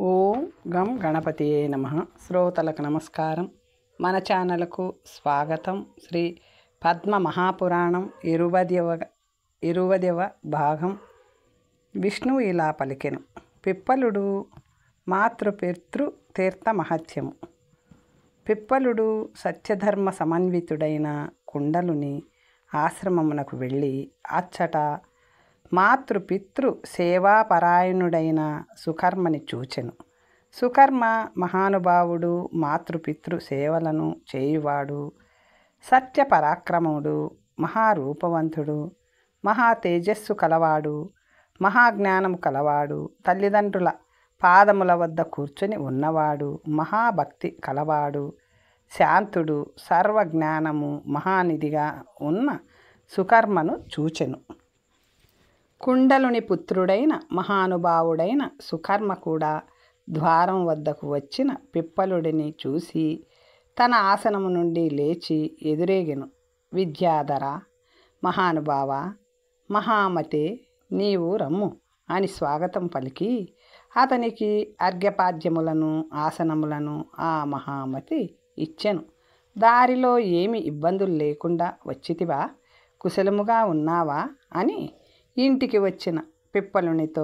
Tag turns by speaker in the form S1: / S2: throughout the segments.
S1: ఓం గం గణపతియే నమః. శ్రోతలకు నమస్కారం. మన ఛానల్కు స్వాగతం. శ్రీ పద్మ మహాపురాణం 20వ భాగం. విష్ణువు ఇలా పలికెను. పిప్పలుడు మాతృపితృ తీర్థ మహత్యము. పిప్పలుడు సత్యధర్మ సమన్వితుడైన కుండలుని ఆశ్రమమునకు వెళ్ళి అచ్చట మాతృపితృ సేవాపరాయణుడైన సుకర్మని చూచెను. సుకర్మ మహానుభావుడు, మాతృపితృ సేవలను చేయువాడు, సత్యపరాక్రముడు, మహారూపవంతుడు, మహా తేజస్సు కలవాడు, మహాజ్ఞానము కలవాడు, తల్లిదండ్రుల పాదముల వద్ద కూర్చొని ఉన్నవాడు, మహాభక్తి కలవాడు, శాంతుడు, సర్వజ్ఞానము మహానిధిగా ఉన్న సుకర్మను చూచెను. కుండలుని పుత్రుడైన మహానుభావుడైన సుకర్మ కూడా ద్వారం వద్దకు వచ్చిన పిప్పలుడిని చూసి తన ఆసనము నుండి లేచి ఎదురేగెను. విద్యాధర, మహానుభావ, మహామతే, నీవు రమ్ము అని స్వాగతం పలికి అతనికి అర్ఘ్యపాద్యములను ఆసనములను ఆ మహామతి ఇచ్చెను. దారిలో ఏమి ఇబ్బందులు లేకుండా వచ్చితివా? కుశలముగా ఉన్నావా అని ఇంటికి వచ్చిన పిప్పలునితో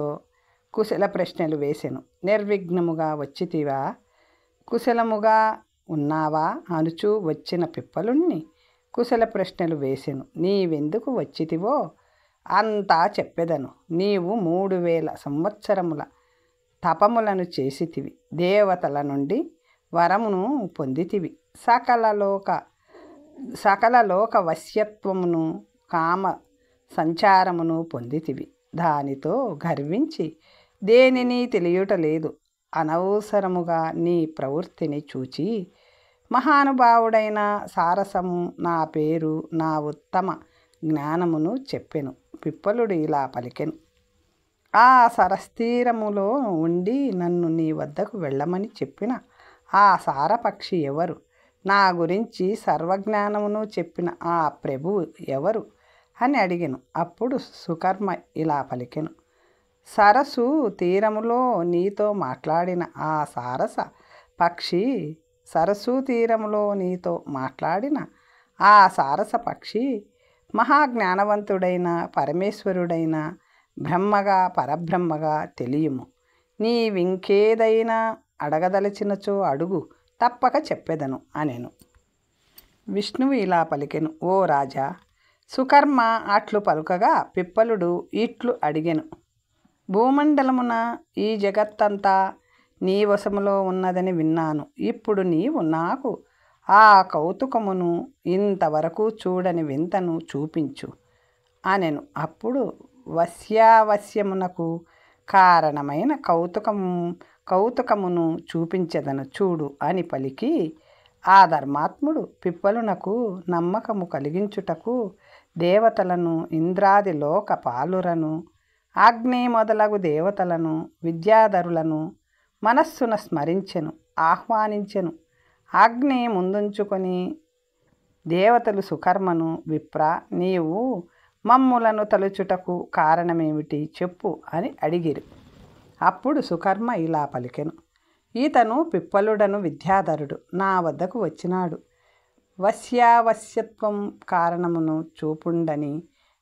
S1: కుశల ప్రశ్నలు వేసెను. నిర్విఘ్నముగా వచ్చితివా, కుశలముగా ఉన్నావా అనుచూ వచ్చిన పిప్పలుణ్ణి కుశల ప్రశ్నలు వేసెను. నీవెందుకు వచ్చితివో అంతా చెప్పెదను. నీవు 3000 సంవత్సరముల తపములను చేసితివి, దేవతల నుండి వరమును పొందితివి, సకల లోక వశ్యత్వమును, కామ సంచారమును పొందితివి. దానితో గర్వించి దేనిని తెలియటలేదు. అనవసరముగా నీ ప్రవృత్తిని చూచి మహానుభావుడైన సారసము నా పేరు, నా ఉత్తమ జ్ఞానమును చెప్పెను. పిప్పలుడు ఇలా పలికెను. ఆ సరస్తీరములో ఉండి నన్ను నీ వద్దకు వెళ్ళమని చెప్పిన ఆ సారపక్షి ఎవరు? నా గురించి సర్వజ్ఞానమును చెప్పిన ఆ ప్రభువు ఎవరు అని అడిగెను. అప్పుడు సుకర్మ ఇలా పలికెను. సరస్సు తీరములో నీతో మాట్లాడిన ఆ సారస పక్షి, సరస్సు తీరములో నీతో మాట్లాడిన ఆ సారస పక్షి మహాజ్ఞానవంతుడైన పరమేశ్వరుడైన బ్రహ్మగా పరబ్రహ్మగా తెలియము. నీవింకేదైనా అడగదలచినచో అడుగు, తప్పక చెప్పెదను అనెను. విష్ణువు ఇలా పలికెను. ఓ రాజా, సుకర్మ అట్లు పలుకగా పిప్పలుడు ఇట్లు అడిగెను. భూమండలమున ఈ జగత్తంతా నీ వశములో ఉన్నదని విన్నాను. ఇప్పుడు నీవు నాకు ఆ కౌతుకమును, ఇంతవరకు చూడని వింతను చూపించు అనెను. అప్పుడు వశ్యావశ్యమునకు కారణమైన కౌతుకమును చూపించెదను చూడు అని పలికి ఆ ధర్మాత్ముడు పిప్పలునకు నమ్మకము కలిగించుటకు దేవతలను, ఇంద్రాది లోక పాలురను, అగ్ని మొదలగు దేవతలను, విద్యాధరులను మనస్సున స్మరించెను, ఆహ్వానించెను. అగ్ని ముందుంచుకొని దేవతలు సుకర్మను, విప్ర, నీవు మమ్ములను తలుచుటకు కారణమేమిటి చెప్పు అని అడిగిరు. అప్పుడు సుకర్మ ఇలా పలికెను. ఈతను పిప్పలుడను విద్యాధరుడు నా వద్దకు వచ్చినాడు. వశ్యావశ్యత్వం కారణమును చూపుండని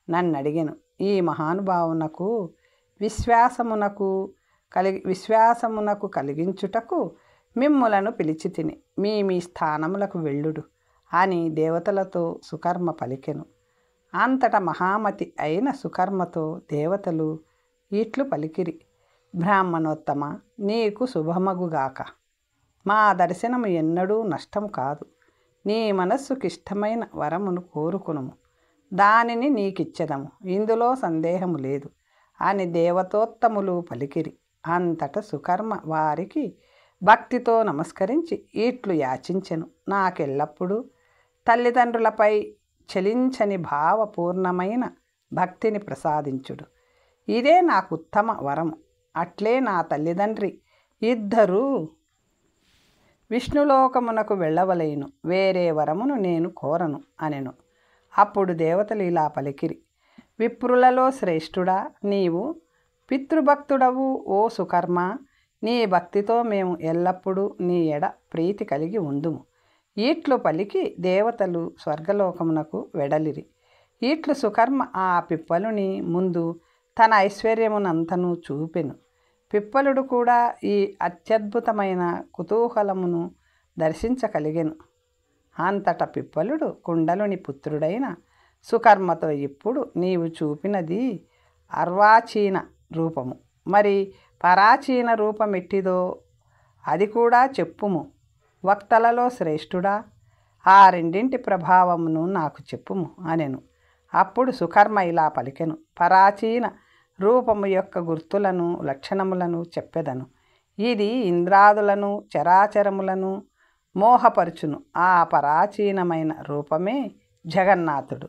S1: నన్నడిగెను. ఈ మహానుభావునకు విశ్వాసమునకు కలిగించుటకు మిమ్ములను పిలిచి తిని మీ స్థానములకు వెళ్ళుడు అని దేవతలతో సుకర్మ పలికెను. అంతట మహామతి అయిన సుకర్మతో దేవతలు ఇట్లు పలికిరి. బ్రాహ్మణోత్తమ, నీకు శుభమగుగాక. మా దర్శనము ఎన్నడూ నష్టం కాదు. నీ మనస్సుకిష్టమైన వరమును కోరుకునుము, దానిని నీకిచ్చెదము, ఇందులో సందేహము లేదు అని దేవతోత్తములు పలికిరి. అంతట సుకర్మ వారికి భక్తితో నమస్కరించి ఇట్లు యాచించెను. నాకెల్లప్పుడూ తల్లిదండ్రులపై చలించని భావపూర్ణమైన భక్తిని ప్రసాదించుడు. ఇదే నాకు ఉత్తమ వరము. అట్లే నా తల్లిదండ్రి ఇద్దరూ విష్ణులోకమునకు వెళ్ళవలేను. వేరే వరమును నేను కోరను అనెను. అప్పుడు దేవతలు ఇలా పలికిరి. విప్రులలో శ్రేష్ఠుడా, నీవు పితృభక్తుడవు ఓ సుకర్మ. నీ భక్తితో మేము ఎల్లప్పుడూ నీ ఎడ ప్రీతి కలిగి ఉందుము. ఈట్లు పలికి దేవతలు స్వర్గలోకమునకు వెడలిరి. ఈట్లు సుకర్మ ఆ పిప్పలుని ముందు తన ఐశ్వర్యమునంతను చూపెను. పిప్పలుడు కూడా ఈ అత్యద్భుతమైన కుతూహలమును దర్శించగలిగెను. అంతట పిప్పలుడు కుండలుని పుత్రుడైన సుకర్మతో, ఇప్పుడు నీవు చూపినది అర్వాచీన రూపము, మరి పరాచీన రూపమెట్టిదో అది కూడా చెప్పుము. వక్తలలో శ్రేష్ఠుడా, ఆ రెండింటి ప్రభావమును నాకు చెప్పుము అనెను. అప్పుడు సుకర్మ ఇలా పలికెను, పరాచీన రూపము యొక్క గుర్తులను లక్షణములను చెప్పెదను. ఇది ఇంద్రాదులను చరాచరములను మోహపరుచును. ఆ పరాచీనమైన రూపమే జగన్నాథుడు,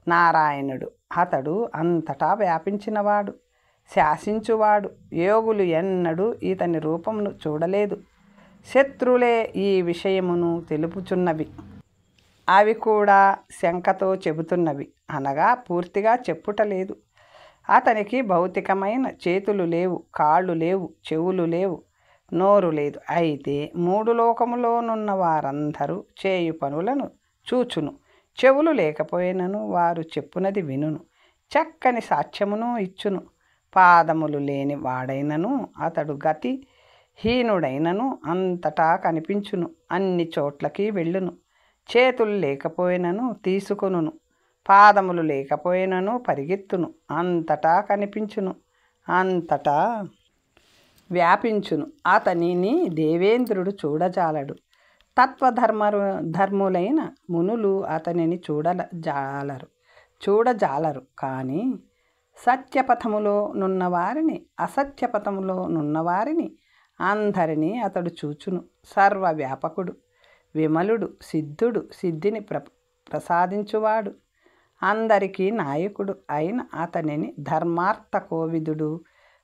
S1: నారాయణుడు. అతడు అంతటా వ్యాపించినవాడు, శాసించువాడు. యోగులు ఎన్నడూ ఇతని రూపమును చూడలేదు. శత్రులే ఈ విషయమును తెలుపుచున్నవి. అవి కూడా శంకతో చెబుతున్నవి, అనగా పూర్తిగా చెప్పుటలేదు. అతనికి భౌతికమైన చేతులు లేవు, కాళ్ళు లేవు, చెవులు లేవు, నోరు లేదు. అయితే మూడు లోకములోనున్న వారందరూ చేయు పనులను చూచును. చెవులు లేకపోయినను వారు చెప్పునది వినును. చక్కని సాక్ష్యమును ఇచ్చును. పాదములు లేని వాడైనను అతడు గతి హీనుడైనను అంతటా కనిపించును. అన్ని చోట్లకి వెళ్ళును. చేతులు లేకపోయినను తీసుకొనును. పాదములు లేకపోయినను పరిగెత్తును. అంతటా కనిపించును, అంతటా వ్యాపించును. అతనిని దేవేంద్రుడు చూడజాలడు. ధర్ములైన మునులు అతనిని చూడజాలరు. కానీ సత్యపథములో నున్నవారిని, అసత్యపథములో నున్నవారిని అందరినీ అతడు చూచును. సర్వవ్యాపకుడు, విమలుడు, సిద్ధుడు, సిద్ధిని ప్రసాదించువాడు, అందరికీ నాయకుడు అయిన అతనిని ధర్మార్థ కోవిదుడు,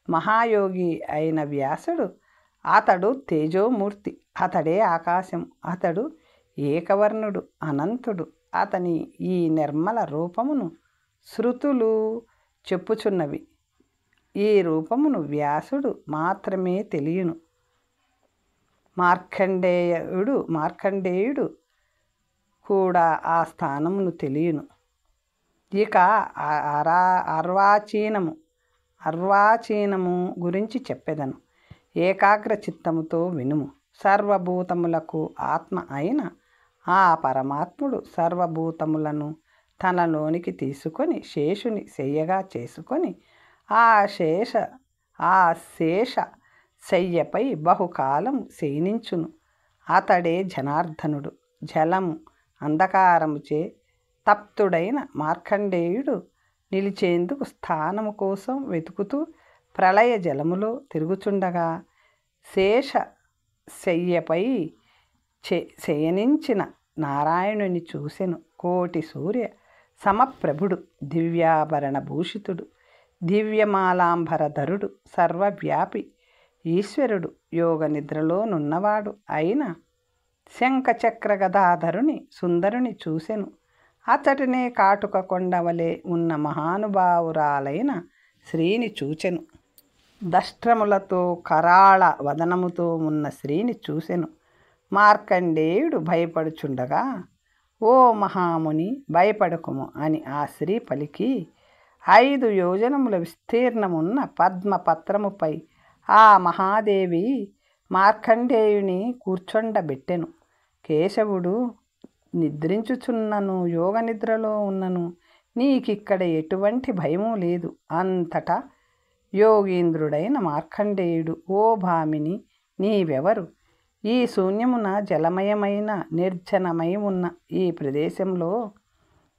S1: మహాయోగి అయిన వ్యాసుడు. అతడు తేజోమూర్తి, అతడే ఆకాశం, అతడు ఏకవర్ణుడు, అనంతుడు. అతని ఈ నిర్మల రూపమును శృతులు చెప్పుచున్నవి. ఈ రూపమును వ్యాసుడు మాత్రమే తెలియను. మార్కండేయుడు కూడా ఆ స్థానమును తెలియను. ఇక అర్వాచీనము గురించి చెప్పెదను. ఏకాగ్ర చిత్తముతో వినుము. సర్వభూతములకు ఆత్మ అయిన ఆ పరమాత్ముడు సర్వభూతములను తనలోనికి తీసుకొని శేషుని శయ్యగా చేసుకొని ఆ శేష శయ్యపై బహుకాలం శయనించును. అతడే జనార్దనుడు. జలము అంధకారముచే తప్తుడైన మార్కండేయుడు నిలిచేందుకు స్థానము కోసం వెతుకుతూ ప్రళయ జలములో తిరుగుచుండగా శేష శయ్యపై శయనించిన నారాయణుని చూసెను. కోటి సూర్య సమప్రభుడు, దివ్యాభరణ భూషితుడు, దివ్యమాలాంబరధరుడు, సర్వవ్యాపి ఈశ్వరుడు, యోగ నిద్రలో నున్నవాడు అయిన శంఖచక్ర గదాధరుని సుందరుని చూసెను. అతడినే కాటుక కొండవలే ఉన్న మహానుభావురాలైన శ్రీని చూచెను. దష్ట్రములతో కరాళ వదనముతో ఉన్న శ్రీని చూసెను. మార్కండేయుడు భయపడుచుండగా, ఓ మహాముని, భయపడకుము అని ఆ శ్రీ పలికి 5 యోజనముల విస్తీర్ణమున్న పద్మపత్రముపై ఆ మహాదేవి మార్కండేయుని కూర్చొండబెట్టెను. కేశవుడు నిద్రించుచున్నను, యోగ నిద్రలో ఉన్నను, నీకిక్కడ ఎటువంటి భయము లేదు. అంతటా యోగీంద్రుడైన మార్కండేయుడు, ఓ భామిని, నీవెవరు? ఈ శూన్యమున జలమయమైన నిర్జనమై ఉన్న ఈ ప్రదేశంలో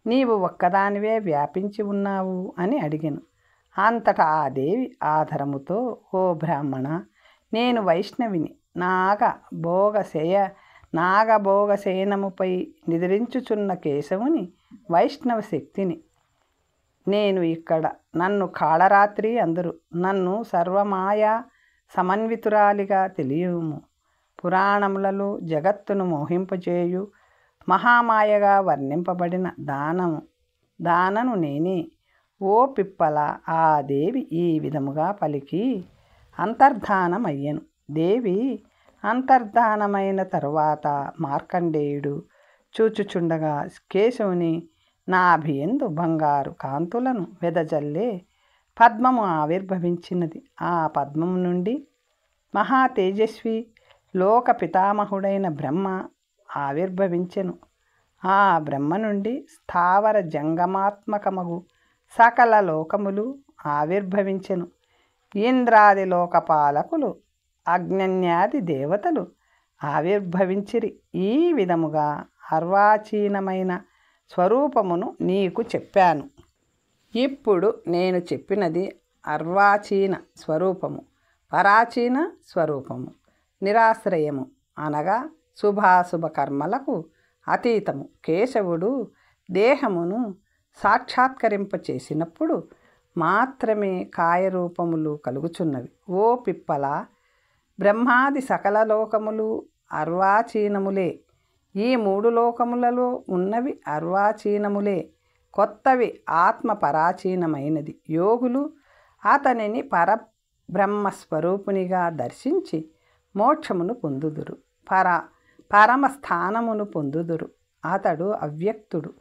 S1: నీవు ఒక్కదానివే వ్యాపించి ఉన్నావు అని అడిగెను. అంతటా ఆ దేవి ఆధరముతో, ఓ బ్రాహ్మణ, నేను వైష్ణవిని. నాగభోగశయనముపై నిద్రించుచున్న కేశవుని వైష్ణవ శక్తిని. నేను ఇక్కడ. నన్ను కాళరాత్రి అందరు. నన్ను సర్వమాయా సమన్వితురాలిగా తెలియము. పురాణములలో జగత్తును మోహింపజేయు మహామాయగా వర్ణింపబడిన దానను నేనే. ఓ పిప్పల, ఆ దేవి ఈ విధముగా పలికి అంతర్ధానమయ్యెను. దేవి అంతర్ధానమైన తరువాత మార్కండేయుడు చూచుచుండగా కేశవుని నాభియందు బంగారు కాంతులను వెదజల్లే పద్మము ఆవిర్భవించినది. ఆ పద్మము నుండి మహా తేజస్వి లోక పితామహుడైన బ్రహ్మ ఆవిర్భవించెను. ఆ బ్రహ్మ నుండి స్థావర జంగమాత్మకమగు సకల లోకములు ఆవిర్భవించెను. ఇంద్రాది లోకపాలకులు అగ్నన్యాది దేవతలు ఆవిర్భవించిరి. ఈ విధముగా అర్వాచీనమైన స్వరూపమును నీకు చెప్పాను. ఇప్పుడు నేను చెప్పినది అర్వాచీన స్వరూపము, పరాచీన స్వరూపము. నిరాశ్రయము అనగా శుభాశుభ కర్మలకు అతీతము. కేశవుడు దేహమును సాక్షాత్కరింపచేసినప్పుడు మాత్రమే కాయరూపములు కలుగుచున్నవి. ఓ పిప్పల, బ్రహ్మాది సకల లోకములు అర్వాచీనములే. ఈ 3 లోకములలో ఉన్నవి అర్వాచీనములే. కొత్తవి ఆత్మ పరాచీనమైనది. యోగులు అతనిని పరబ్రహ్మస్వరూపునిగా దర్శించి మోక్షమును పొందుదురు, పరమస్థానమును పొందుదురు. అతడు అవ్యక్తుడు,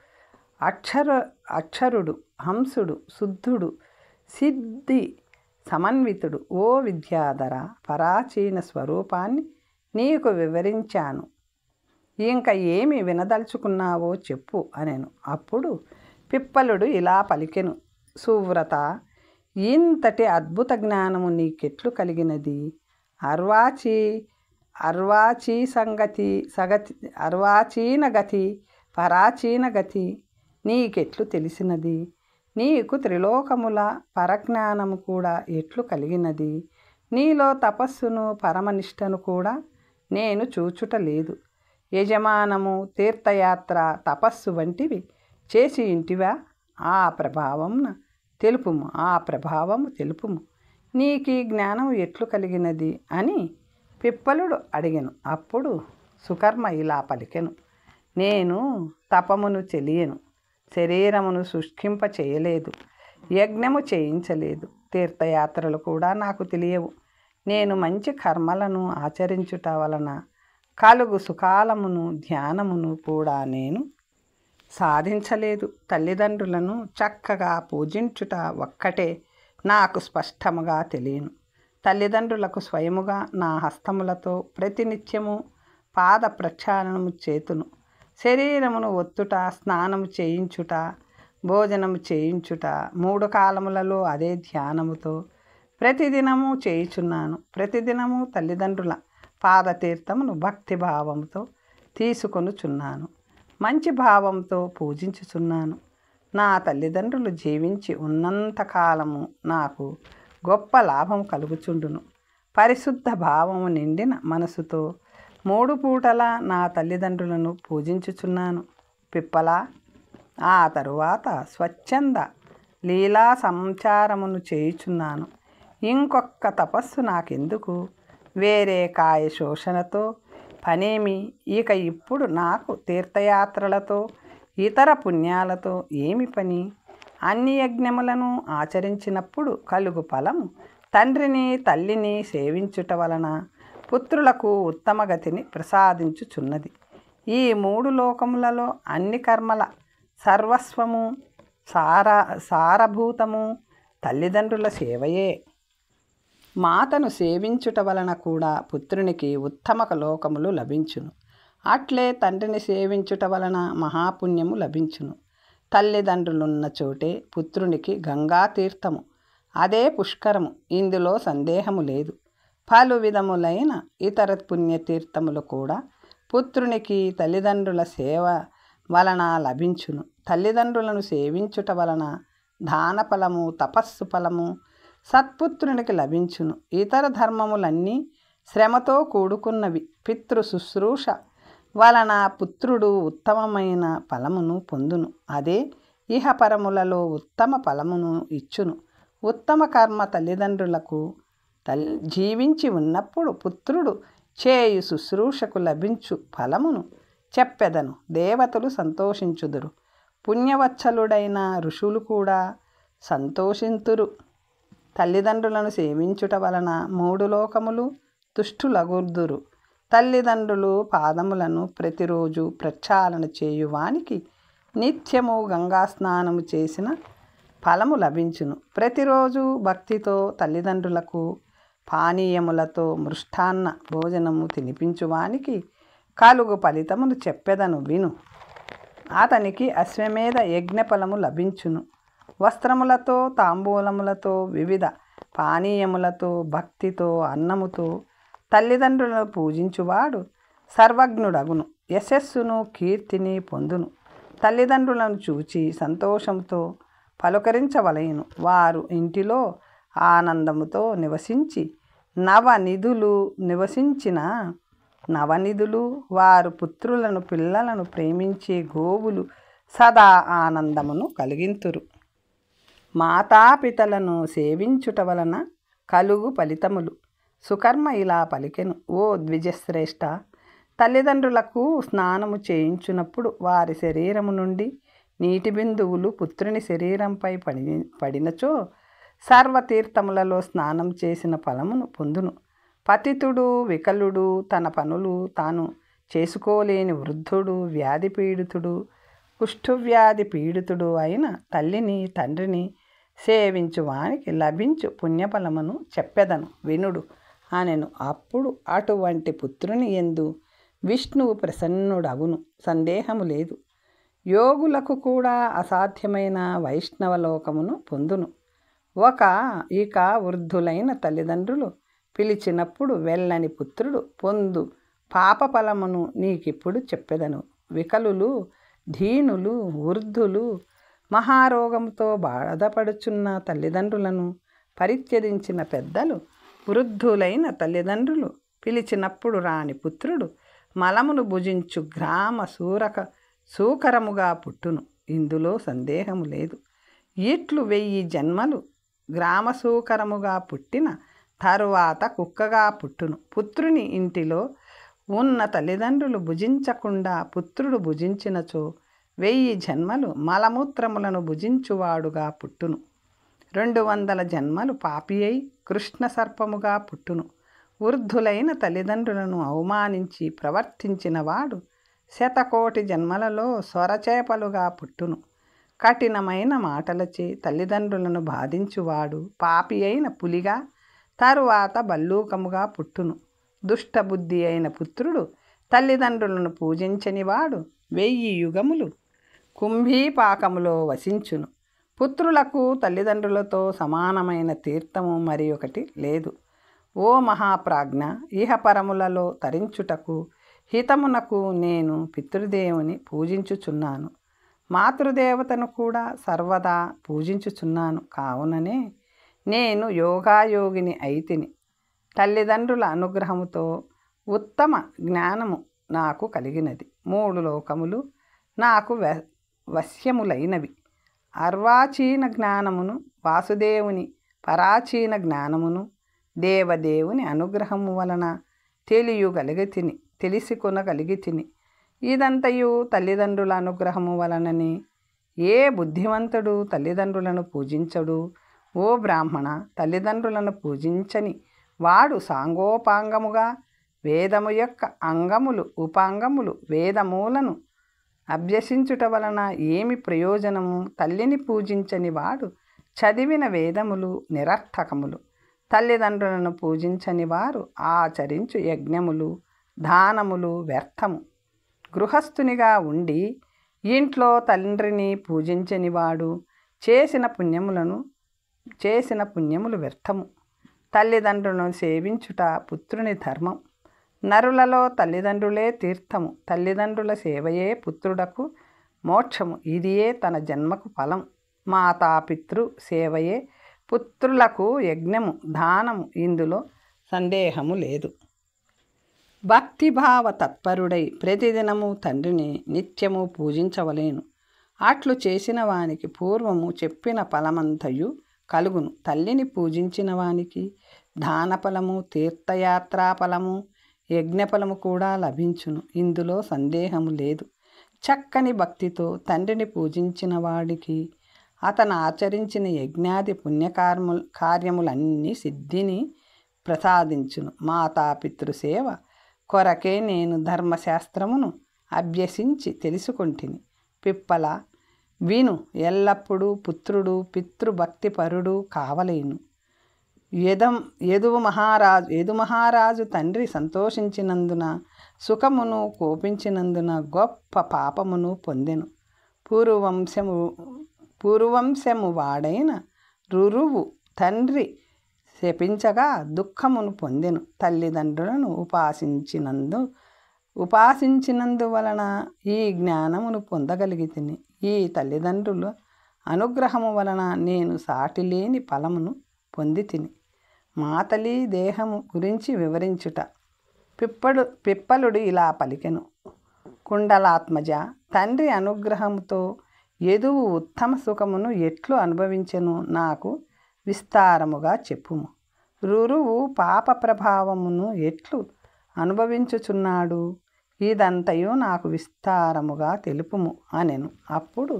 S1: అక్షరుడు, హంసుడు, శుద్ధుడు, సిద్ధి సమన్వితుడు. ఓ విద్యాధర, పరాచీన స్వరూపాన్ని నీకు వివరించాను. ఇంకా ఏమి వినదలుచుకున్నావో చెప్పు అనెను. అప్పుడు పిప్పలుడు ఇలా పలికెను. సువ్రత, ఇంతటి అద్భుత జ్ఞానము నీకెట్లు కలిగినది? అర్వాచీన గతి పరాచీన గతి నీకెట్లు తెలిసినది? నీకు త్రిలోకముల పరజ్ఞానము కూడా ఎట్లు కలిగినది? నీలో తపస్సును పరమనిష్టను కూడా నేను చూచుటలేదు. యజమానము, తీర్థయాత్ర, తపస్సు వంటివి చేసి ఇంటివా? ఆ ప్రభావము తెలుపుము. నీకీ జ్ఞానం ఎట్లు కలిగినది అని పిప్పలుడు అడిగెను. అప్పుడు సుకర్మ ఇలా పలికెను. నేను తపమును చెలియను, శరీరమును శుష్కింప చేయలేదు, యజ్ఞము చేయించలేదు, తీర్థయాత్రలు కూడా నాకు తెలియవు. నేను మంచి కర్మలను ఆచరించుట వలన కలుగు సుఖాలమును ధ్యానమును కూడా నేను సాధించలేదు. తల్లిదండ్రులను చక్కగా పూజించుట ఒక్కటే నాకు స్పష్టముగా తెలియను. తల్లిదండ్రులకు స్వయముగా నా హస్తములతో ప్రతినిత్యము పాద ప్రక్షాళనము చేతును. శరీరమును ఒత్తుట, స్నానము చేయించుట, భోజనము చేయించుట 3 కాలములలో అదే ధ్యానముతో ప్రతిదినము చేయుచున్నాను. ప్రతిదినము తల్లిదండ్రుల పాదతీర్థమును భక్తిభావముతో తీసుకొనుచున్నాను. మంచి భావంతో పూజించుచున్నాను. నా తల్లిదండ్రులు జీవించి ఉన్నంతకాలము నాకు గొప్ప లాభం కలుగుచుండును. పరిశుద్ధ భావము నిండిన మనసుతో 3 పూటలా నా తల్లిదండ్రులను పూజించుచున్నాను. పిప్పల, ఆ తరువాత స్వచ్ఛంద లీలా సంచారమును చేయుచున్నాను. ఇంకొక్క తపస్సు నాకెందుకు? వేరే కాయ శోషణతో పనేమి? ఇక ఇప్పుడు నాకు తీర్థయాత్రలతో ఇతర పుణ్యాలతో ఏమి పని? అన్ని యజ్ఞములను ఆచరించినప్పుడు కలుగు ఫలము తండ్రిని తల్లిని సేవించుట వలన పుత్రులకు ఉత్తమ గతిని ప్రసాదించుచున్నది. ఈ 3 లోకములలో అన్ని కర్మల సర్వస్వము సారభూతము తల్లిదండ్రుల సేవయే. మాతను సేవించుట వలన కూడా పుత్రునికి ఉత్తమ లోకములు లభించును. అట్లే తండ్రిని సేవించుట వలన మహాపుణ్యము లభించును. తల్లిదండ్రులున్న చోటే పుత్రునికి గంగా తీర్థము, అదే పుష్కరము. ఇందులో సందేహము లేదు. పలు విధములైన ఇతర పుణ్యతీర్థములు కూడా పుత్రునికి తల్లిదండ్రుల సేవ వలన లభించును. తల్లిదండ్రులను సేవించుట వలన దాన ఫలము, తపస్సు ఫలము సత్పుత్రునికి లభించును. ఇతర ధర్మములన్నీ శ్రమతో కూడుకున్నవి. పితృ శుశ్రూష వలన పుత్రుడు ఉత్తమమైన ఫలమును పొందును. అదే ఇహపరములలో ఉత్తమ ఫలమును ఇచ్చును. ఉత్తమ కర్మ తల్లిదండ్రులకు జీవించి ఉన్నప్పుడు పుత్రుడు చేయు శుశ్రూషకు లభించు ఫలమును చెప్పెదను. దేవతలు సంతోషించుదురు, పుణ్యవత్సలుడైన ఋషులు కూడా సంతోషింతురు. తల్లిదండ్రులను సేవించుట వలన 3 లోకములు తుష్టులగుర్దురు. తల్లిదండ్రులు పాదములను ప్రతిరోజు ప్రక్షాళన చేయువానికి నిత్యము గంగా స్నానము చేసిన ఫలము లభించును. ప్రతిరోజు భక్తితో తల్లిదండ్రులకు పానీయములతో మృష్టాన్న భోజనము తినిపించువానికి కలుగు ఫలితమును చెప్పెదను విను. అతనికి అశ్వమేధ యజ్ఞఫలము లభించును. వస్త్రములతో, తాంబూలములతో, వివిధ పానీయములతో, భక్తితో, అన్నముతో తల్లిదండ్రులను పూజించువాడు సర్వజ్ఞుడగును. యశస్సును, కీర్తిని పొందును. తల్లిదండ్రులను చూచి సంతోషంతో పలుకరించవలయను. వారు ఇంటిలో ఆనందముతో నివసించిన నవనిధులు వారు పుత్రులను పిల్లలను ప్రేమించే గోవులు సదా ఆనందమును కలిగింతురు. మాతాపితలను సేవించుట వలన కలుగు ఫలితములు. సుకర్మ ఇలా పలికెను. ఓ ద్విజశ్రేష్ఠ, తల్లిదండ్రులకు స్నానము చేయించున్నప్పుడు వారి శరీరము నుండి నీటి బిందువులు పుత్రుని శరీరంపై పడినచో సర్వతీర్థములలో స్నానం చేసిన ఫలమును పొందును. పతితుడు, వికలుడు, తన పనులు తాను చేసుకోలేని వృద్ధుడు, వ్యాధి పీడితుడు, కుష్ఠవ్యాధి పీడితుడు అయిన తల్లిని, తండ్రిని సేవించువానికి లభించు పుణ్యఫలమును చెప్పెదను వినుడు అనెను. అప్పుడు అటువంటి పుత్రుని యందు విష్ణువు ప్రసన్నుడగును, సందేహము లేదు. యోగులకు కూడా అసాధ్యమైన వైష్ణవలోకమును పొందును. ఇక వృద్ధులైన తల్లిదండ్రులు పిలిచినప్పుడు వెళ్ళని పుత్రుడు పొందు పాపఫలమును నీకిప్పుడు చెప్పెదను. వికలులు, దీనులు, వృద్ధులు, మహారోగంతో బాధపడుచున్న తల్లిదండ్రులను పరిత్యజించిన పెద్దలు, వృద్ధులైన తల్లిదండ్రులు పిలిచినప్పుడు రాని పుత్రుడు మలమును భుజించు గ్రామ సూకరముగా పుట్టును. ఇందులో సందేహము లేదు. ఇట్లు 1000 జన్మలు గ్రామసూకరముగా పుట్టిన తరువాత కుక్కగా పుట్టును. పుత్రుని ఇంటిలో ఉన్న తల్లిదండ్రులు భుజించకుండా పుత్రుడు భుజించినచో 1000 జన్మలు మలమూత్రములను భుజించువాడుగా పుట్టును. 200 జన్మలు పాపి అయి కృష్ణ సర్పముగా పుట్టును. వృద్ధులైన తల్లిదండ్రులను అవమానించి ప్రవర్తించిన వాడు 100,000,000 జన్మలలో సొరచేపలుగా పుట్టును. కఠినమైన మాటలచే తల్లిదండ్రులను బాధించువాడు పాపి అయిన పులిగా, తరువాత భల్లూకముగా పుట్టును. దుష్టబుద్ధి అయిన పుత్రుడు తల్లిదండ్రులను పూజించని వాడు 1000 యుగములు కుంభీపాకములో వసించును. పుత్రులకు తల్లిదండ్రులతో సమానమైన తీర్థము మరి ఒకటి లేదు. ఓ మహాప్రాజ్ఞ, ఇహపరములలో తరించుటకు హితమునకు నేను పితృదేవుని పూజించుచున్నాను. మాతృదేవతను కూడా సర్వదా పూజించుచున్నాను. కావుననే నేను యోగాయోగిని అయితిని. తల్లిదండ్రుల అనుగ్రహముతో ఉత్తమ జ్ఞానము నాకు కలిగినది. 3 లోకములు నాకు వశ్యములైనవి. అర్వాచీన జ్ఞానమును, వాసుదేవుని పరాచీన జ్ఞానమును దేవదేవుని అనుగ్రహము వలన తెలిసికొనగలిగితిని. ఇదంతయు తల్లిదండ్రుల అనుగ్రహము వలనని. ఏ బుద్ధివంతుడు తల్లిదండ్రులను పూజించడు? ఓ బ్రాహ్మణ, తల్లిదండ్రులను పూజించని వాడు సాంగోపాంగముగా వేదము యొక్క అంగములు, ఉపాంగములు, వేదములను అభ్యసించుట వలన ఏమి ప్రయోజనము? తల్లిని పూజించని వాడు చదివిన వేదములు నిరర్థకములు. తల్లిదండ్రులను పూజించని వారు ఆచరించు యజ్ఞములు, దానములు వ్యర్థము. గృహస్థునిగా ఉండి ఇంట్లో తండ్రిని పూజించని వాడు చేసిన పుణ్యములు వ్యర్థము. తల్లిదండ్రులను సేవించుట పుత్రుని ధర్మం. నరులలో తల్లిదండ్రులే తీర్థము. తల్లిదండ్రుల సేవయే పుత్రుడకు మోక్షము. ఇదియే తన జన్మకు ఫలం. మాతాపితృ సేవయే పుత్రులకు యజ్ఞము, దానము. ఇందులో సందేహము లేదు. భక్తిభావ తత్పరుడై ప్రతిదినము తండ్రిని నిత్యము పూజించవలేను. అట్లు చేసిన వానికి పూర్వము చెప్పిన ఫలమంతయు కలుగును. తల్లిని పూజించిన వానికి దానఫలము, తీర్థయాత్రా ఫలము, యజ్ఞఫలము కూడా లభించును. ఇందులో సందేహము లేదు. చక్కని భక్తితో తండ్రిని పూజించిన వాడికి అతను ఆచరించిన యజ్ఞాది పుణ్యకార్యములన్నీ సిద్ధిని ప్రసాదించును. మాతాపితృసేవ కొరకే నేను ధర్మశాస్త్రమును అభ్యసించి తెలుసుకొంటిని. పిప్పల విను, ఎల్లప్పుడూ పుత్రుడు పితృభక్తిపరుడు కావలేను. యదు మహారాజు తండ్రి సంతోషించినందున సుఖమును కోపించినందున గొప్ప పాపమును పొందెను. పూర్వవంశము వాడైన రురువు తండ్రి శపించగా దుఃఖమును పొందెను. తల్లిదండ్రులను ఉపాసించినందువలన ఈ జ్ఞానమును పొందగలిగితిని. ఈ తల్లిదండ్రుల అనుగ్రహము వలన నేను సాటిలేని ఫలమును పొందితిని. మాతలి దేహము గురించి వివరించుట. పిప్పలుడు ఇలా పలికెను. కుండలాత్మజ, తండ్రి అనుగ్రహముతో యదువు ఉత్తమ సుఖమును ఎట్లు అనుభవించెను నాకు విస్తారముగా చెప్పుము. రురువు పాప ప్రభావమును ఎట్లు అనుభవించుచున్నాడు, ఇదంతయు నాకు విస్తారముగా తెలుపుము అనెను. అప్పుడు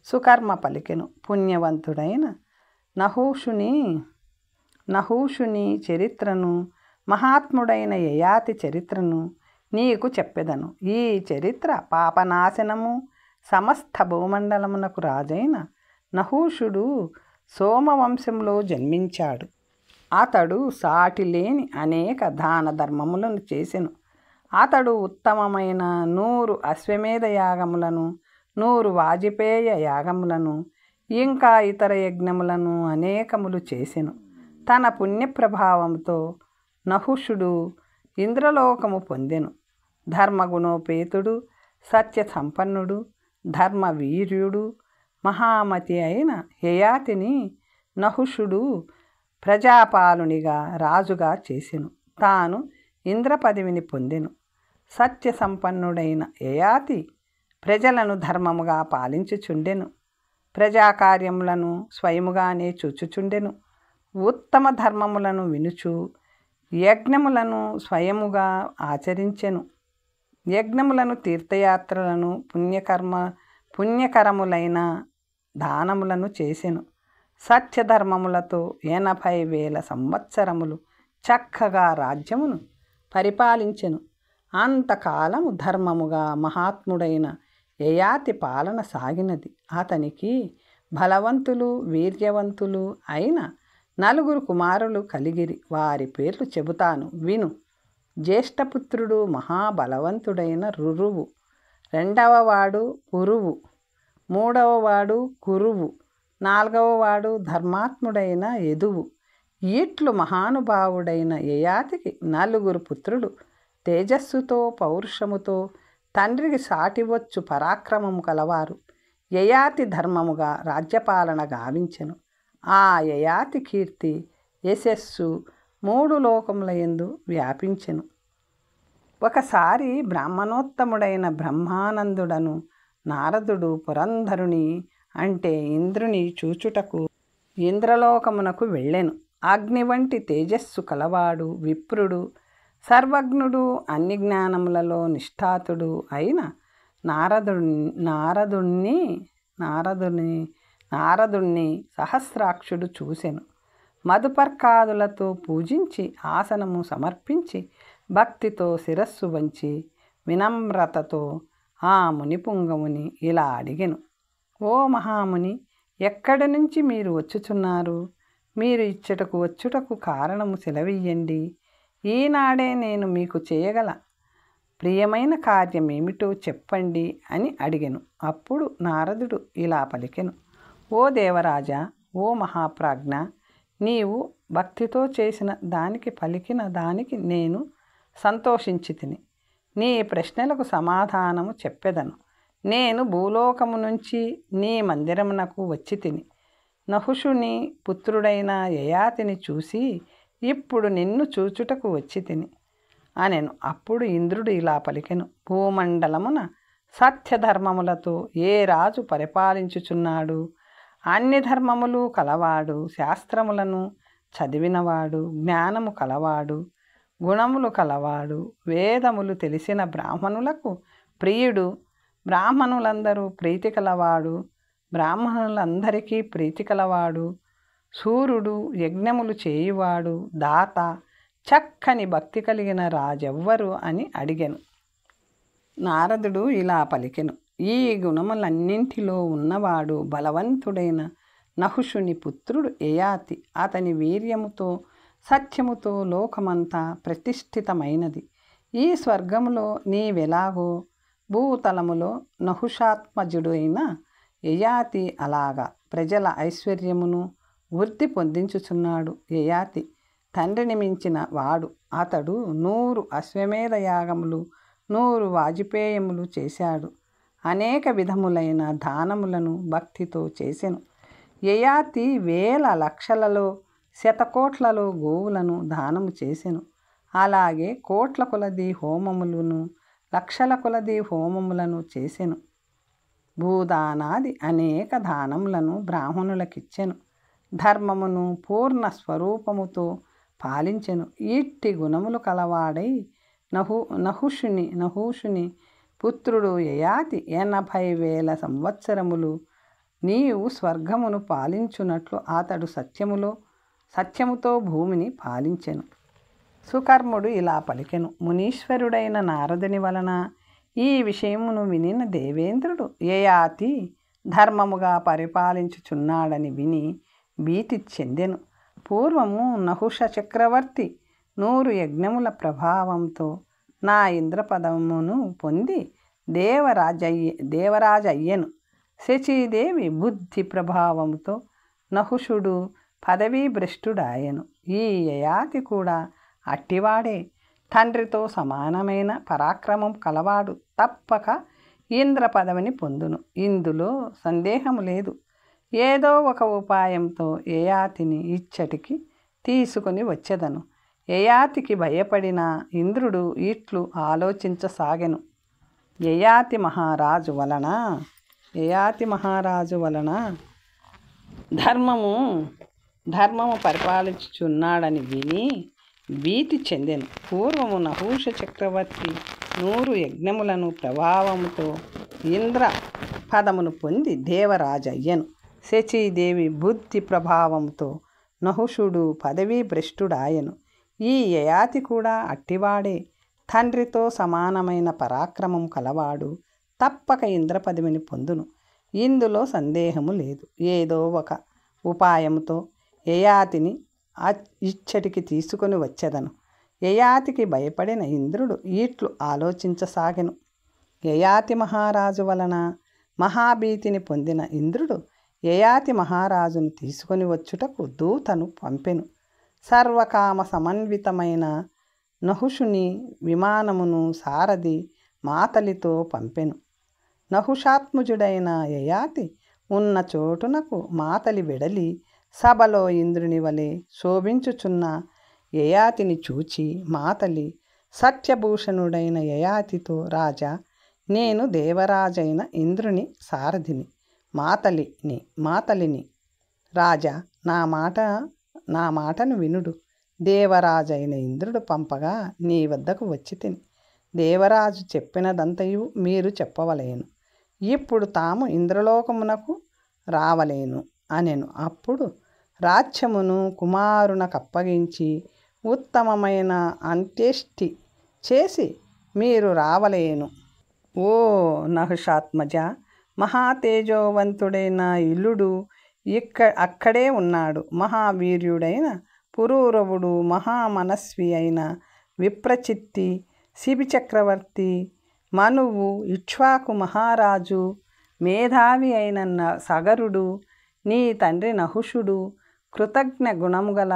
S1: సుకర్మ పలికెను. పుణ్యవంతుడైన నహూషుని చరిత్రను, మహాత్ముడైన యయాతి చరిత్రను నీకు చెప్పెదను. ఈ చరిత్ర పాపనాశనము సమస్త భూమండలమునకు రాజైన నహూషుడు సోమవంశంలో జన్మించాడు. అతడు సాటిలేని అనేక దాన ధర్మములను చేసెను. అతడు ఉత్తమమైన 100 అశ్వమేధ యాగములను, 100 వాజపేయ యాగములను, ఇంకా ఇతర యజ్ఞములను అనేకములు చేసెను. తన పుణ్యప్రభావంతో నహుషుడు ఇంద్రలోకము పొందెను. ధర్మగుణోపేతుడు, సత్య సంపన్నుడు, ధర్మవీర్యుడు, మహామతి అయిన యయాతిని నహుషుడు ప్రజాపాలునిగా రాజుగా చేసెను. తాను ఇంద్ర పదవిని పొందెను. సత్య సంపన్నుడైన యయాతి ప్రజలను ధర్మముగా పాలించుచుండెను. ప్రజాకార్యములను స్వయముగానే చూచుచుండెను. ఉత్తమ ధర్మములను వినుచు యజ్ఞములను స్వయముగా ఆచరించెను. యజ్ఞములను, తీర్థయాత్రలను, పుణ్యకరములైన దానములను చేసెను. సత్యధర్మములతో 80,000 సంవత్సరములు చక్కగా రాజ్యమును పరిపాలించెను. అంతకాలము ధర్మముగా మహాత్ముడైన యయాతి పాలన సాగినది. అతనికి బలవంతులు, వీర్యవంతులు అయిన 4 కుమారులు కలిగిరి. వారి పేర్లు చెబుతాను, విను. జ్యేష్ఠపుత్రుడు మహాబలవంతుడైన రురువు, 2వవాడు పురువు, 3వవాడు కురువు, 4వవాడు ధర్మాత్ముడైన యదువు. ఇట్లు మహానుభావుడైన యయాతికి 4 పుత్రులు. తేజస్సుతో పౌరుషముతో తండ్రికి సాటివచ్చు పరాక్రమము కలవారు. యయాతి ధర్మముగా రాజ్యపాలన గావించెను. ఆ యయాతి కీర్తి యశస్సు 3 లోకముల యందు వ్యాపించెను. ఒకసారి బ్రాహ్మణోత్తముడైన బ్రహ్మానందుడను నారదుడు పురంధరుని అంటే ఇంద్రుని చూచుటకు ఇంద్రలోకమునకు వెళ్ళెను. అగ్ని వంటి తేజస్సు కలవాడు, విప్రుడు, సర్వజ్ఞుడు, అన్ని జ్ఞానములలో నిష్ఠాతుడు అయిన నారదుణ్ణి సహస్రాక్షుడు చూసెను. మధుపర్కాదులతో పూజించి ఆసనము సమర్పించి భక్తితో శిరస్సు వంచి వినమ్రతతో ఆ మునిపుంగముని ఇలా అడిగెను. ఓ మహాముని, ఎక్కడి నుంచి మీరు వచ్చుచున్నారు? మీరు ఇచ్చటకు వచ్చుటకు కారణము సెలవియ్యండి. ఈనాడే నేను మీకు చేయగల ప్రియమైన కార్యమేమిటో చెప్పండి అని అడిగెను. అప్పుడు నారదుడు ఇలా పలికెను. ఓ దేవరాజా, ఓ మహాప్రాజ్ఞ, నీవు భక్తితో చేసిన దానికి, పలికిన దానికి నేను సంతోషించితిని. నీ ప్రశ్నలకు సమాధానము చెప్పెదను. నేను భూలోకము నుంచి నీ మందిరమునకు వచ్చి తిని నహుషుని పుత్రుడైన యయాతిని చూసి ఇప్పుడు నిన్ను చూచుటకు వచ్చి తిని అనెను. అప్పుడు ఇంద్రుడు ఇలా పలికెను. భూమండలమున సత్యధర్మములతో ఏ రాజు పరిపాలించుచున్నాడు? అన్ని ధర్మములు కలవాడు, శాస్త్రములను చదివినవాడు, జ్ఞానము కలవాడు, గుణములు కలవాడు, వేదములు తెలిసిన బ్రాహ్మణులకు ప్రియుడు, బ్రాహ్మణులందరూ ప్రీతి కలవాడు, బ్రాహ్మణులందరికీ ప్రీతి కలవాడు, సూర్యుడు, యజ్ఞములు చేయువాడు, దాత, చక్కని భక్తి కలిగిన రాజెవ్వరు అని అడిగెను. నారదుడు ఇలా పలికెను. ఈ గుణములన్నింటిలో ఉన్నవాడు బలవంతుడైన నహుషుని పుత్రుడు యయాతి. అతని వీర్యముతో సత్యముతో లోకమంతా ప్రతిష్ఠితమైనది. ఈ స్వర్గములో నీవెలాగో భూతలములో నహుషాత్మజుడైన యయాతి అలాగా ప్రజల ఐశ్వర్యమును వృద్ధి పొందించుచున్నాడు. యయాతి తండ్రిని మించిన వాడు. అతడు 100 అశ్వమేధ యాగములు 100 వాజపేయములు చేశాడు. అనేక విధములైన దానములను భక్తితో చేసెను. యయాతి వేల లక్షలలో శతకోట్లలో గోవులను దానము చేసెను. అలాగే కోట్ల కొలది హోమములను లక్షల కొలది హోమములను చేసెను. భూదానాది అనేక దానములను బ్రాహ్మణులకిచ్చెను. ధర్మమును పూర్ణ స్వరూపముతో పాలించెను. ఇట్టి గుణములు కలవాడై నహుషుని పుత్రుడు యయాతి 80,000 సంవత్సరములు నీవు స్వర్గమును పాలించున్నట్లు అతడు సత్యముతో భూమిని పాలించెను. సుకర్ముడు ఇలా పలికెను. మునీశ్వరుడైన నారదుని వలన ఈ విషయమును వినిన దేవేంద్రుడు యయాతి ధర్మముగా పరిపాలించుచున్నాడని విని భీతి చెందెను. పూర్వము నహుష చక్రవర్తి 100 యజ్ఞముల ప్రభావంతో నా ఇంద్రపదమును పొంది దేవరాజయ్యను. శచీదేవి బుద్ధి ప్రభావముతో నహుషుడు పదవీ భ్రష్టుడాయను. ఈ యయాతి కూడా అట్టివాడే. తండ్రితో సమానమైన పరాక్రమం కలవాడు. తప్పక ఇంద్ర పదవిని పొందును. ఇందులో సందేహము లేదు. ఏదో ఒక ఉపాయంతో యయాతిని ఇచ్చటికి తీసుకొని వచ్చెదను. యయాతికి భయపడిన ఇంద్రుడు ఇట్లు ఆలోచించసాగెను. యయాతి మహారాజు వలన ధర్మము పరిపాలించుచున్నాడని విని భీతి చెందెను. పూర్వము నహుష చక్రవర్తి 100 యజ్ఞములను ప్రభావముతో ఇంద్ర పదమును పొంది దేవరాజయ్యను. శచీదేవి బుద్ధి ప్రభావంతో నహుషుడు పదవీ భ్రష్టుడాయను. ఈ యయాతి కూడా అట్టివాడే. తండ్రితో సమానమైన పరాక్రమం కలవాడు. తప్పక ఇంద్ర పదవిని పొందును. ఇందులో సందేహము లేదు. ఏదో ఒక ఉపాయముతో యయాతిని ఇచ్చటికి తీసుకొని వచ్చెదను. యయాతికి భయపడిన ఇంద్రుడు ఇట్లు ఆలోచించసాగెను. యయాతి మహారాజు వలన మహాభీతిని పొందిన ఇంద్రుడు యయాతి మహారాజును తీసుకొని వచ్చుటకు దూతను పంపెను. సర్వకామ సమన్వితమైన నహుషుని విమానమును సారథి మాతలితో పంపెను. నహుషాత్మజుడైన యయాతి ఉన్న చోటునకు మాతలి వెడలి సభలో ఇంద్రుని వలె శోభించుచున్న యయాతిని చూచి మాతలి సత్యభూషణుడైన యయాతితో, రాజా, నేను దేవరాజైన ఇంద్రుని సారథిని, మాతలిని. రాజా, నా మాటను వినుడు. దేవరాజైన ఇంద్రుడు పంపగా నీ వద్దకు వచ్చి తిని దేవరాజు చెప్పినదంతయు మీరు చెప్పవలేను. ఇప్పుడు తాము ఇంద్రలోకమునకు రావలేను అనెను. అప్పుడు రాజ్యమును కుమారునకప్పగించి ఉత్తమమైన అంత్యేష్టి చేసి మీరు రావలేను. ఓ నహుషాత్మజ, మహాతేజోవంతుడైన ఇల్లుడు అక్కడే ఉన్నాడు. మహావీర్యుడైన పురూరవుడు, మహామనస్వి అయిన విప్రచిత్తి, శిబి చక్రవర్తి, మనువు, ఇక్ష్వాకు మహారాజు, మేధావి అయిన సగరుడు, నీ తండ్రి నహుషుడు, కృతజ్ఞ గుణము గల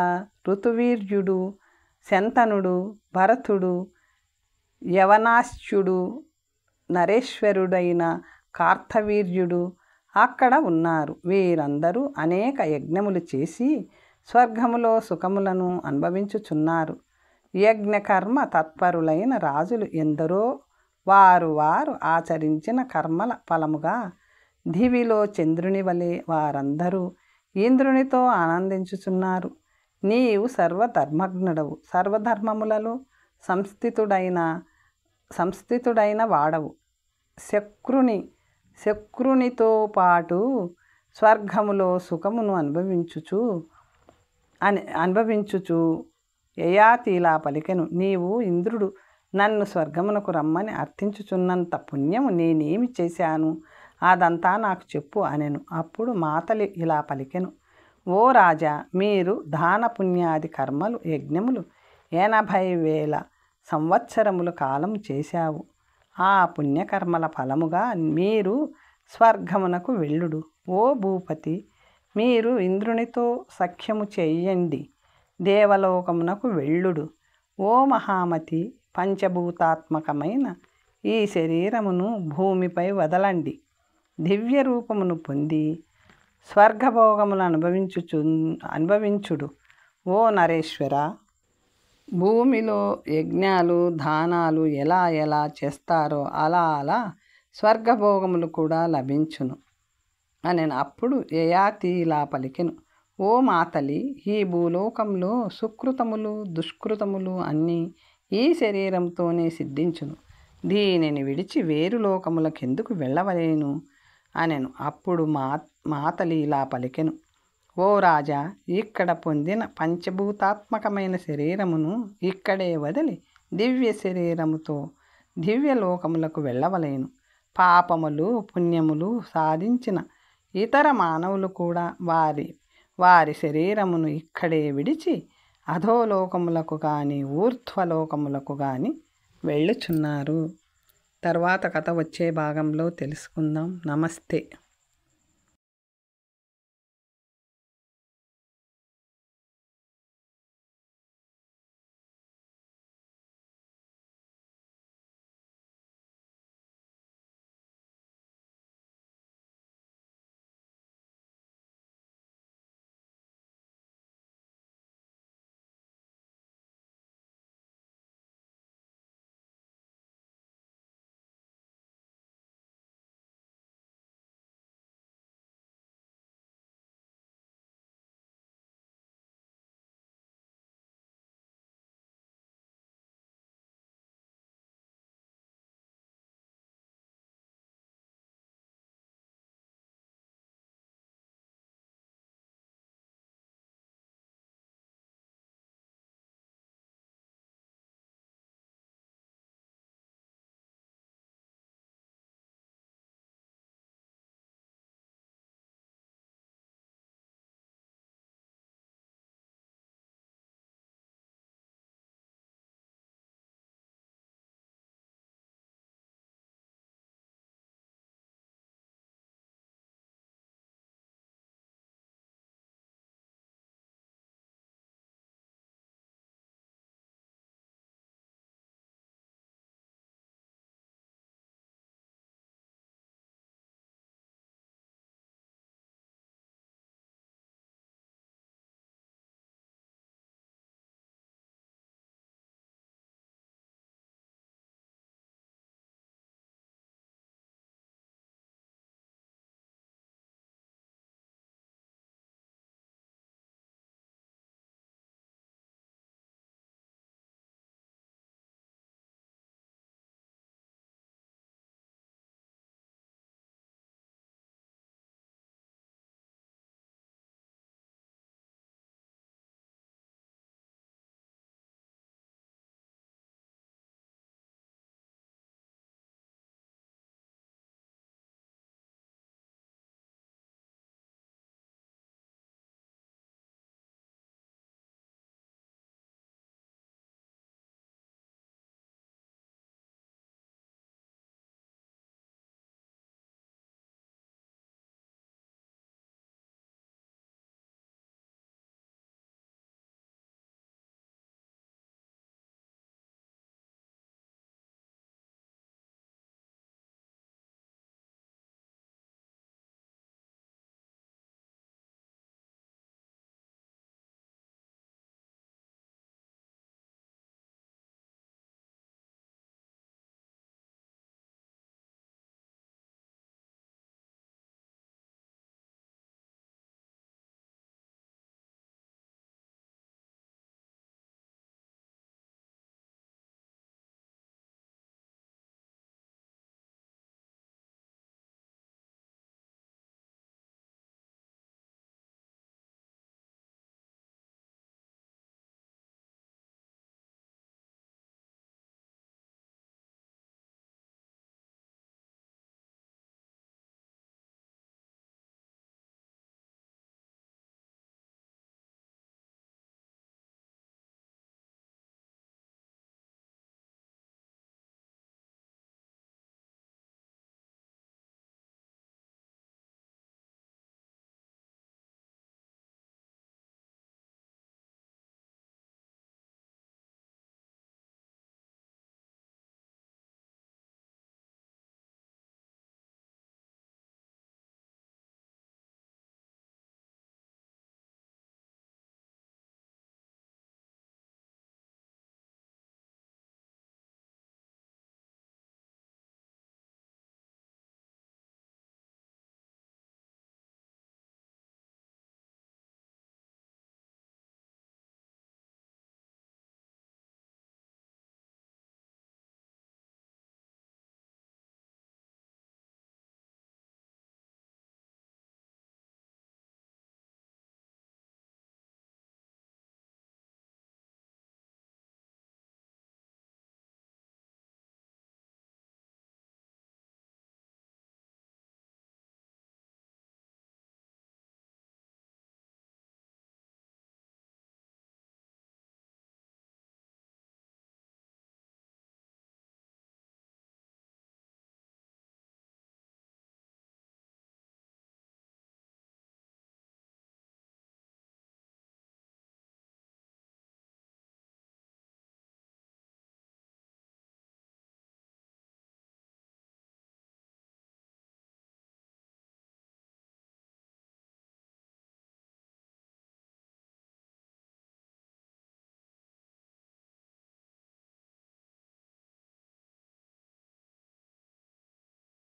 S1: ఋతువీర్యుడు, శంతనుడు, భరతుడు, యవనాశ్యుడు, నరేశ్వరుడైన కార్తవీర్యుడు అక్కడ ఉన్నారు. వీరందరూ అనేక యజ్ఞములు చేసి స్వర్గములో సుఖములను అనుభవించుచున్నారు. యజ్ఞకర్మ తత్పరులైన రాజులు ఎందరో వారు ఆచరించిన కర్మల ఫలముగా దివిలో చంద్రుని వలె వారందరూ ఇంద్రునితో ఆనందించుచున్నారు. నీవు సర్వధర్మజ్ఞుడవు, సర్వధర్మములలో సంస్థితుడైన వాడవు. శక్రునితో పాటు స్వర్గములో సుఖమును అనుభవించుచు యయాతి ఇలా పలికెను, నీవు ఇంద్రుడు నన్ను స్వర్గమునకు రమ్మని అర్థించుచున్నంత పుణ్యము నేనేమి చేశాను, అదంతా నాకు చెప్పు అనెను. అప్పుడు మాతలి ఇలా పలికెను, ఓ రాజా, మీరు దాన పుణ్యాది కర్మలు యజ్ఞములు 80,000 సంవత్సరముల కాలం చేశావు. ఆ పుణ్యకర్మల ఫలముగా మీరు స్వర్గమునకు వెళ్ళుడు. ఓ భూపతి, మీరు ఇంద్రునితో సఖ్యము చెయ్యండి, దేవలోకమునకు వెళ్ళుడు. ఓ మహామతి, పంచభూతాత్మకమైన ఈ శరీరమును భూమిపై వదలండి, దివ్య రూపమును పొంది స్వర్గభోగములు అనుభవించుడు. ఓ నరేశ్వర, భూమిలో యజ్ఞాలు దానాలు ఎలా ఎలా చేస్తారో అలా అలా స్వర్గభోగములు కూడా లభించును అనెను. అప్పుడు యయాతి ఇలా పలికెను, ఓ మాతలి, ఈ భూలోకంలో సుకృతములు దుష్కృతములు అన్నీ ఈ శరీరంతోనే సిద్ధించును. దీనిని విడిచి వేరు లోకములకెందుకు వెళ్ళవలేను అనెను. అప్పుడు మాతలి ఇలా పలికెను, ఓ రాజా, ఇక్కడ పొందిన పంచభూతాత్మకమైన శరీరమును ఇక్కడే వదిలి దివ్య శరీరముతో దివ్యలోకములకు వెళ్ళవలేను. పాపములు పుణ్యములు సాధించిన ఇతర మానవులు కూడా వారి శరీరమును ఇక్కడే విడిచి అధోలోకములకు కానీ ఊర్ధ్వలోకములకు కానీ వెళ్ళుచున్నారు. తర్వాత కథ వచ్చే భాగంలో తెలుసుకుందాం. నమస్తే.